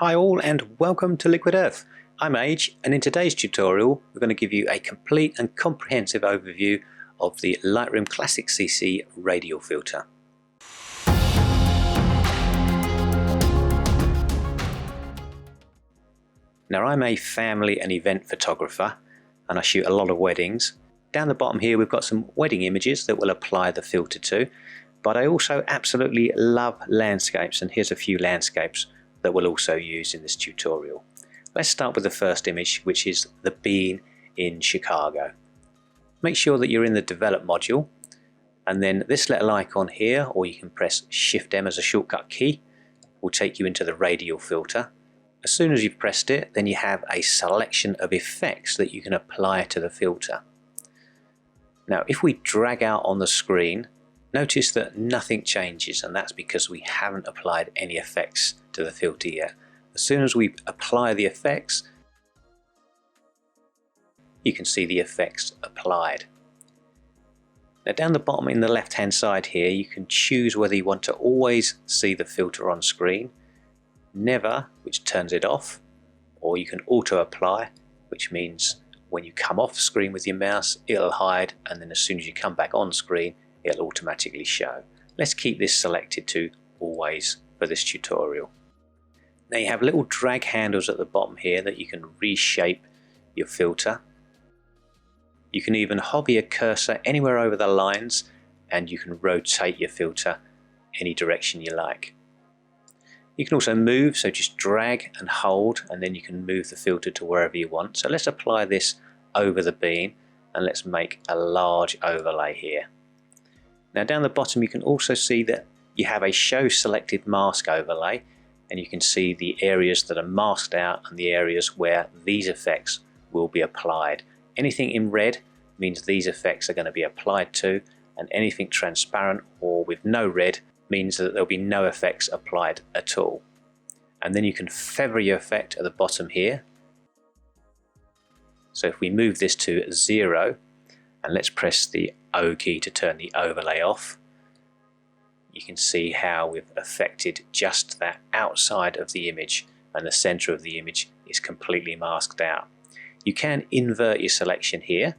Hi all and welcome to Liquid Earth. I'm Age, and in today's tutorial we're going to give you a complete and comprehensive overview of the Lightroom Classic CC Radial Filter. Now I'm a family and event photographer and I shoot a lot of weddings. Down the bottom here we've got some wedding images that we'll apply the filter to, but I also absolutely love landscapes, and here's a few landscapes that we'll also use in this tutorial. Let's start with the first image, which is the bean in Chicago. Make sure that you're in the develop module, and then this little icon here, or you can press Shift M as a shortcut key, will take you into the radial filter. As soon as you've pressed it, then you have a selection of effects that you can apply to the filter. Now if we drag out on the screen, notice that nothing changes, and that's because we haven't applied any effects to the filter yet. As soon as we apply the effects, you can see the effects applied. Now down the bottom in the left hand side here, you can choose whether you want to always see the filter on screen, never, which turns it off, or you can auto apply, which means when you come off screen with your mouse it'll hide, and then as soon as you come back on screen it'll automatically show. Let's keep this selected to always for this tutorial. Now you have little drag handles at the bottom here that you can reshape your filter. You can even hover your cursor anywhere over the lines and you can rotate your filter any direction you like. You can also move, so just drag and hold, and then you can move the filter to wherever you want. So let's apply this over the bean and let's make a large overlay here. Now down the bottom you can also see that you have a show selected mask overlay, and you can see the areas that are masked out and the areas where these effects will be applied. Anything in red means these effects are going to be applied to, and anything transparent or with no red means that there'll be no effects applied at all. And then you can feather your effect at the bottom here. So if we move this to 0 and let's press the O key to turn the overlay off, you can see how we've affected just that outside of the image, and the center of the image is completely masked out. You can invert your selection here.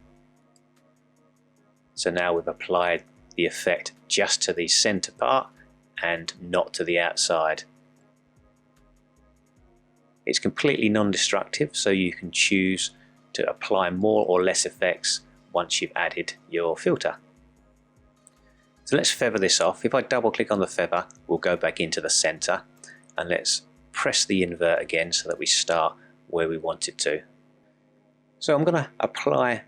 So now we've applied the effect just to the center part and not to the outside. It's completely non-destructive, so you can choose to apply more or less effects once you've added your filter. So let's feather this off. If I double click on the feather, we'll go back into the center, and let's press the invert again so that we start where we want it to. So I'm going to apply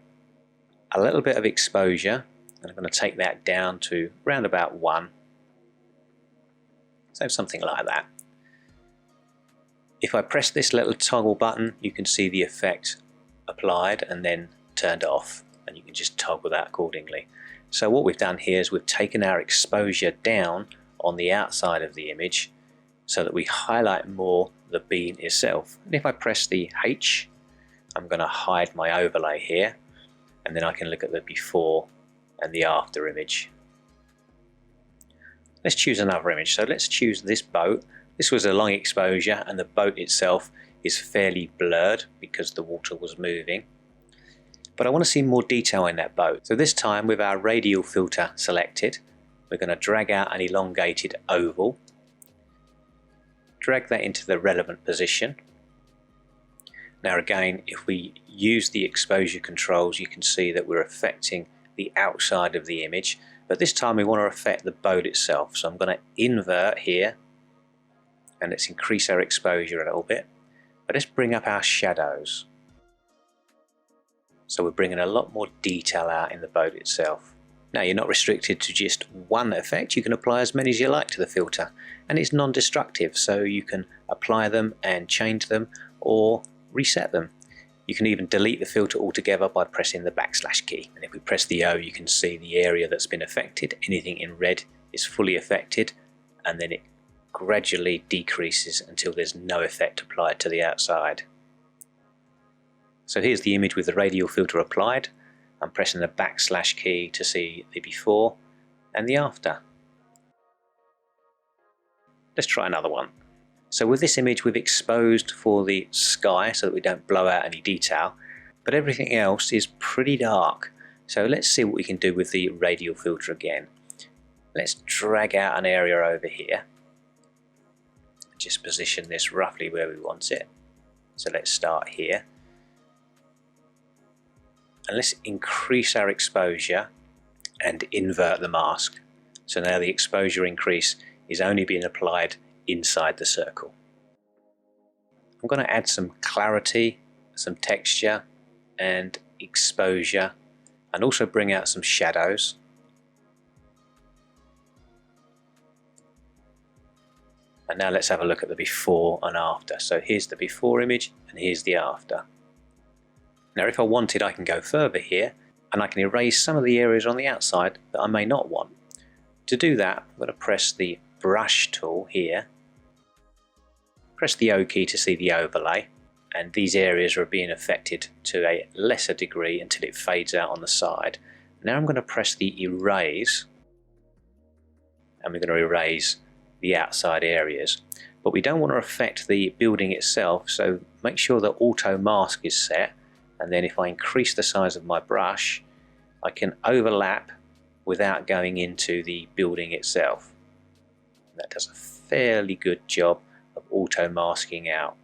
a little bit of exposure, and I'm going to take that down to around about 1. So something like that. If I press this little toggle button, you can see the effect applied and then turned off, and you can just toggle that accordingly. So what we've done here is we've taken our exposure down on the outside of the image so that we highlight more the bean itself. And if I press the H, I'm going to hide my overlay here, and then I can look at the before and the after image. Let's choose another image. So let's choose this boat. This was a long exposure and the boat itself is fairly blurred because the water was moving. But I want to see more detail in that boat. So this time, with our radial filter selected, we're going to drag out an elongated oval. Drag that into the relevant position. Now again, if we use the exposure controls, you can see that we're affecting the outside of the image, but this time we want to affect the boat itself. So I'm going to invert here, and let's increase our exposure a little bit. But let's bring up our shadows. So we're bringing a lot more detail out in the boat itself. Now you're not restricted to just one effect, you can apply as many as you like to the filter, and it's non-destructive, so you can apply them and change them or reset them. You can even delete the filter altogether by pressing the / key, and if we press the O you can see the area that's been affected. Anything in red is fully affected, and then it gradually decreases until there's no effect applied to the outside. So here's the image with the radial filter applied. I'm pressing the / key to see the before and the after. Let's try another one. So with this image we've exposed for the sky so that we don't blow out any detail, but everything else is pretty dark. So let's see what we can do with the radial filter again. Let's drag out an area over here. Just position this roughly where we want it. So let's start here. And let's increase our exposure and invert the mask. So now the exposure increase is only being applied inside the circle. I'm going to add some clarity, some texture and exposure, and also bring out some shadows. And now let's have a look at the before and after. So here's the before image and here's the after. Now if I wanted, I can go further here and I can erase some of the areas on the outside that I may not want. To do that, I'm going to press the brush tool here, press the O key to see the overlay, and these areas are being affected to a lesser degree until it fades out on the side. Now I'm going to press the erase, and we're going to erase the outside areas. But we don't want to affect the building itself, so make sure that auto mask is set, and then if I increase the size of my brush, I can overlap without going into the building itself. That does a fairly good job of auto masking out.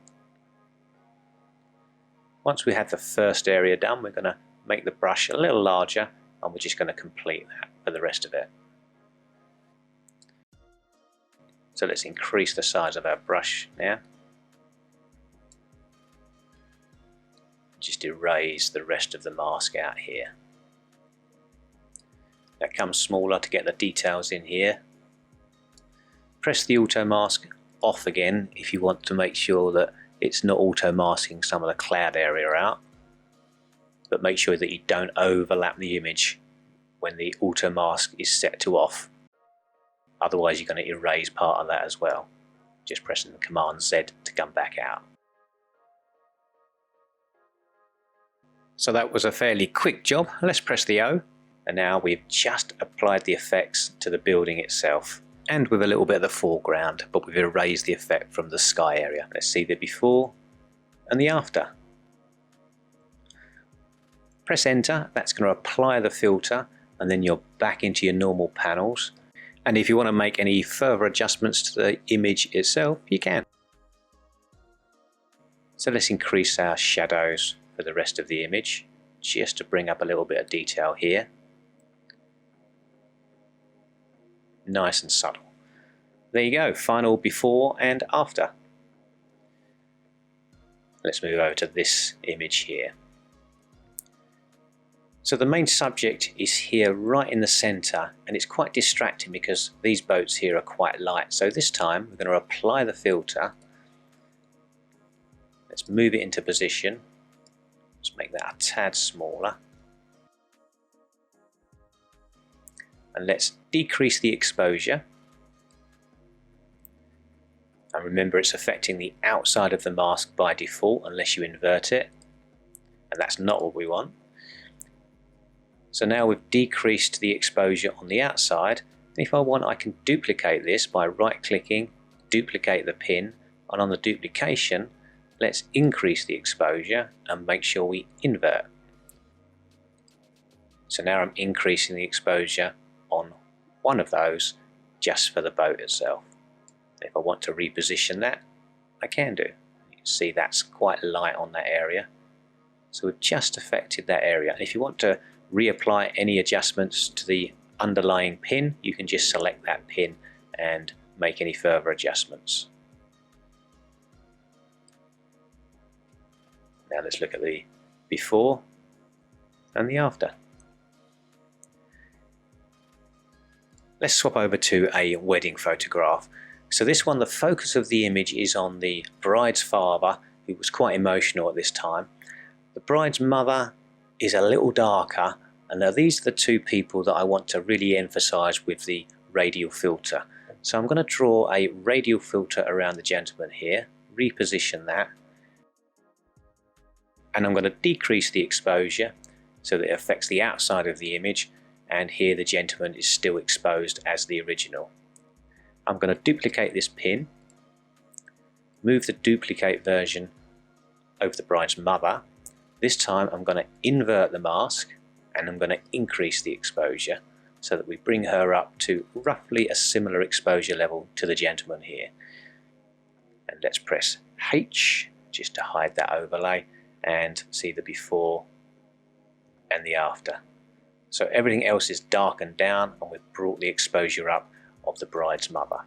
Once we have the first area done, we're going to make the brush a little larger and we're just going to complete that for the rest of it. So let's increase the size of our brush now. Just erase the rest of the mask out here. That comes smaller to get the details in here. Press the auto mask off again if you want to make sure that it's not auto masking some of the cloud area out, but make sure that you don't overlap the image when the auto mask is set to off. Otherwise you're going to erase part of that as well. Just pressing the Command Z to come back out. So that was a fairly quick job. Let's press the O, and now we've just applied the effects to the building itself, and with a little bit of the foreground, but we've erased the effect from the sky area. Let's see the before and the after. Press enter, that's going to apply the filter, and then you're back into your normal panels. And if you want to make any further adjustments to the image itself, you can. So let's increase our shadows for the rest of the image, just to bring up a little bit of detail here. Nice and subtle. There you go, final before and after. Let's move over to this image here. So the main subject is here right in the center, and it's quite distracting because these boats here are quite light. So this time we're going to apply the filter. Let's move it into position. Let's make that a tad smaller. And let's decrease the exposure. And remember, it's affecting the outside of the mask by default unless you invert it, and that's not what we want. So now we've decreased the exposure on the outside. If I want, I can duplicate this by right clicking, duplicate the pin, and on the duplication let's increase the exposure and make sure we invert. So now I'm increasing the exposure on one of those just for the boat itself. If I want to reposition that, I can do. You can see that's quite light on that area. So we've just affected that area. And if you want to reapply any adjustments to the underlying pin, you can just select that pin and make any further adjustments. Now let's look at the before and the after. Let's swap over to a wedding photograph. So this one, the focus of the image is on the bride's father, who was quite emotional at this time. The bride's mother is a little darker, and now these are the two people that I want to really emphasize with the radial filter. So I'm going to draw a radial filter around the gentleman here, reposition that, and I'm going to decrease the exposure so that it affects the outside of the image, and here the gentleman is still exposed as the original. I'm going to duplicate this pin, move the duplicate version over the bride's mother. This time I'm going to invert the mask and I'm going to increase the exposure so that we bring her up to roughly a similar exposure level to the gentleman here. And let's press H just to hide that overlay and see the before and the after. So everything else is darkened down and we've brought the exposure up of the bride's mother.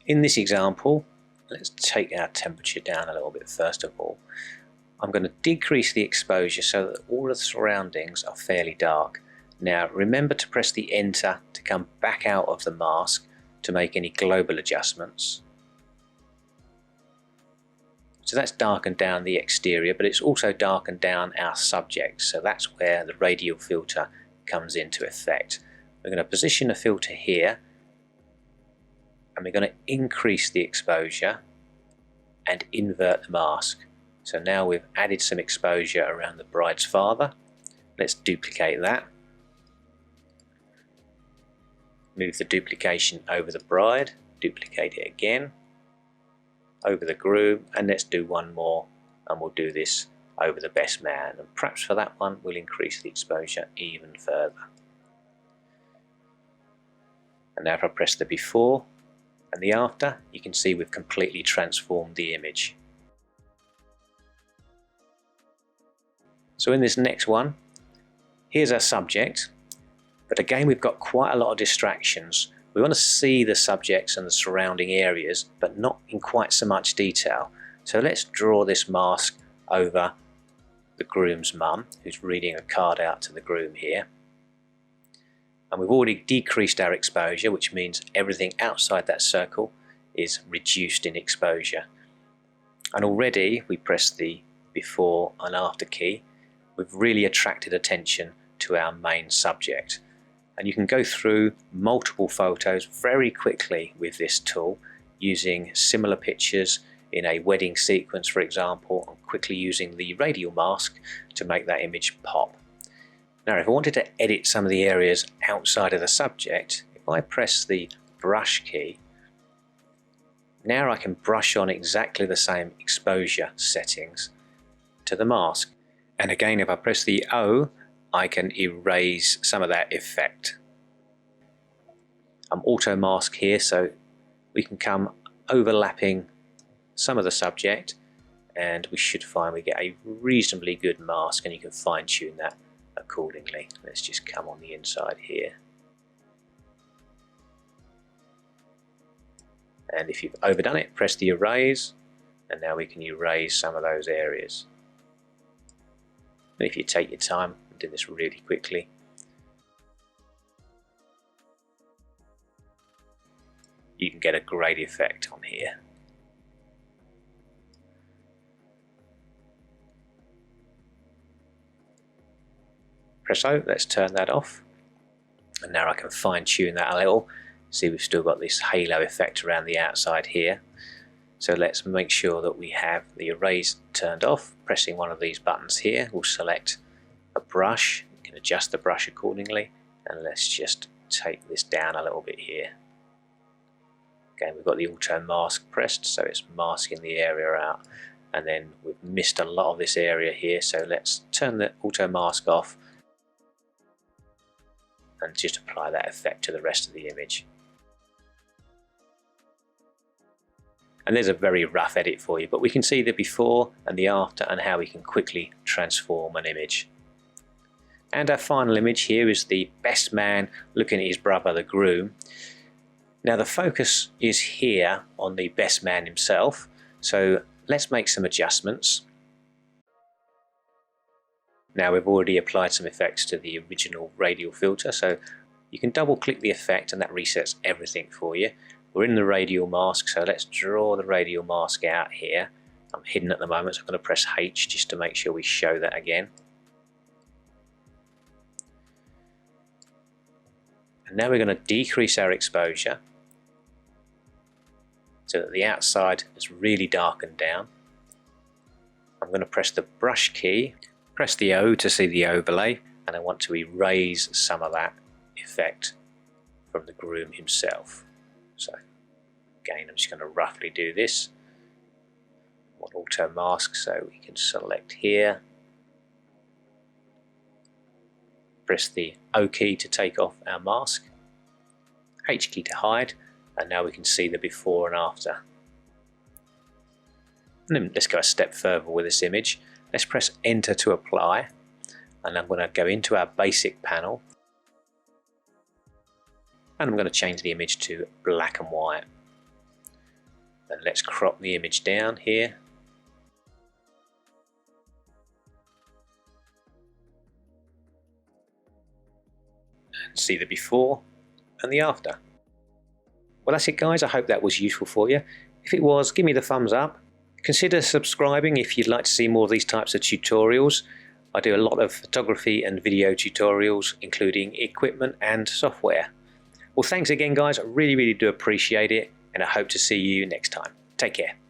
In this example, let's take our temperature down a little bit first of all. I'm going to decrease the exposure so that all of the surroundings are fairly dark. Now remember to press the enter to come back out of the mask to make any global adjustments. So that's darkened down the exterior, but it's also darkened down our subject, so that's where the radial filter comes into effect. We're going to position the filter here and we're going to increase the exposure and invert the mask. So now we've added some exposure around the bride's father. Let's duplicate that. Move the duplication over the bride, duplicate it again, over the groom, and let's do one more and we'll do this over the best man, and perhaps for that one we'll increase the exposure even further. And now if I press the before and the after, you can see we've completely transformed the image. So in this next one, here's our subject, but again we've got quite a lot of distractions. We want to see the subjects and the surrounding areas, but not in quite so much detail. So let's draw this mask over the groom's mum, who's reading a card out to the groom here. And we've already decreased our exposure, which means everything outside that circle is reduced in exposure. And already we press the before and after key, we've really attracted attention to our main subject. And you can go through multiple photos very quickly with this tool, using similar pictures in a wedding sequence, for example, and quickly using the radial mask to make that image pop. Now if I wanted to edit some of the areas outside of the subject, if I press the brush key, now I can brush on exactly the same exposure settings to the mask. And again, if I press the O, I can erase some of that effect. I'm auto mask here, so we can come overlapping some of the subject and we should find we get a reasonably good mask, and you can fine tune that accordingly. Let's just come on the inside here. And if you've overdone it, press the erase, and now we can erase some of those areas. And if you take your time, do this really quickly, you can get a great effect on here. Press O, let's turn that off, and now I can fine tune that a little. See, we've still got this halo effect around the outside here. So let's make sure that we have the erase turned off. Pressing one of these buttons here, we'll select a brush. You can adjust the brush accordingly, and let's just take this down a little bit here. Again, we've got the auto mask pressed, so it's masking the area out, and then we've missed a lot of this area here, so let's turn the auto mask off and just apply that effect to the rest of the image. And there's a very rough edit for you, but we can see the before and the after and how we can quickly transform an image. And our final image here is the best man looking at his brother, the groom. Now the focus is here on the best man himself, so let's make some adjustments. Now we've already applied some effects to the original radial filter, so you can double click the effect and that resets everything for you. We're in the radial mask, so let's draw the radial mask out here. I'm hidden at the moment, so I'm going to press H just to make sure we show that again. And now we're going to decrease our exposure so that the outside is really darkened down. I'm going to press the brush key, press the O to see the overlay, and I want to erase some of that effect from the groom himself. So Again, I'm just going to roughly do this. On auto mask, so we can select here. Press the O key to take off our mask. H key to hide. And now we can see the before and after. And then let's go a step further with this image. Let's press enter to apply. And I'm going to go into our basic panel. And I'm going to change the image to black and white. And let's crop the image down here. And see the before and the after. Well, that's it guys, I hope that was useful for you. If it was, give me the thumbs up. Consider subscribing if you'd like to see more of these types of tutorials. I do a lot of photography and video tutorials, including equipment and software. Well, thanks again guys, I really do appreciate it, and I hope to see you next time. Take care.